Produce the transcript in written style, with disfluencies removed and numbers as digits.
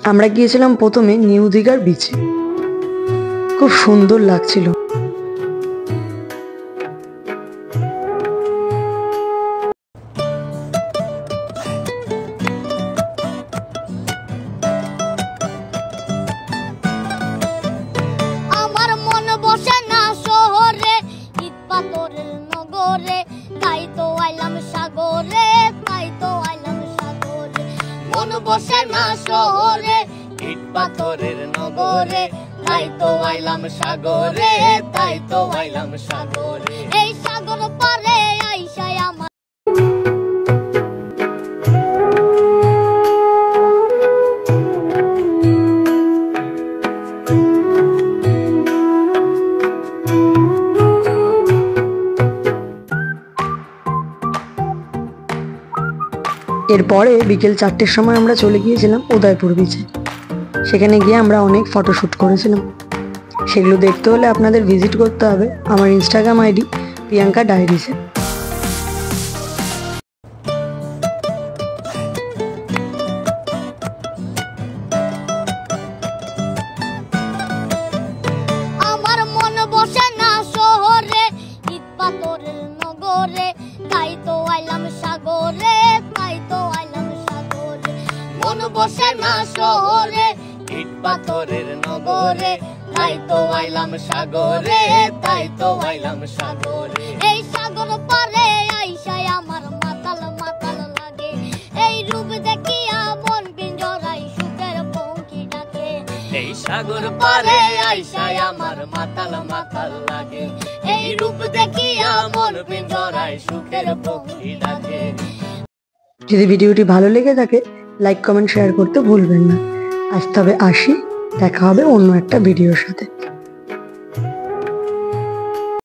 আমরা গিয়েছিলাম প্রথমে নিউ দীঘার বিচে। খুব সুন্দর লাগছিল। আমার মন বসে না শহরে, ইট পাথরের নগরে, তাই তো আইলাম সাগরে, তাই তো আইলাম সাগরে। মন বসে না শহরে, ইট পাথরের নগরে, তাই তো আইলাম সাগরে, তাই তো আইলাম সাগরে। এই সাগর পারে আইসায় আমার এরপরে বিকেল 4টের সময় আমরা চলে গিয়েছিলাম উদয়পুর বিচে। সেখানে গিয়ে আমরা অনেক ফটোশ্যুট করেছিলাম। সেগুলো দেখতে হলে আপনাদের ভিজিট করতে হবে আমার ইনস্টাগ্রাম আইডি প্রিয়াঙ্কা ডায়েরিসে। আমার মন বসে না শহরে, ইট পাথরের নগরে, তাই তো আইলাম সাগরে, তাই তো আইলাম সাগরে। মন বসে না শহরে, ইট পাথরের নগরে, তাই তো আইলাম সাগরে, তাই তো আইলাম সাগরে। এই সাগর পারে আইসায় আমার মাতাল মাতাল লাগে, এই রূপ দেখিয়া মন পিঞ্জরায় সুখের পঙ্কি ডাকে। এই সাগর পারে আইসায় আমার মাতাল মাতাল লাগে, এই রূপ দেখিয়া মন পিঞ্জরায় সুখের পঙ্কি ডাকে। যদি ভিডিওটি ভালো লেগে থাকে লাইক কমেন্ট শেয়ার করতে ভুলবেন না। আজ তবে আসি, দেখা হবে অন্য একটা ভিডিওর সাথে।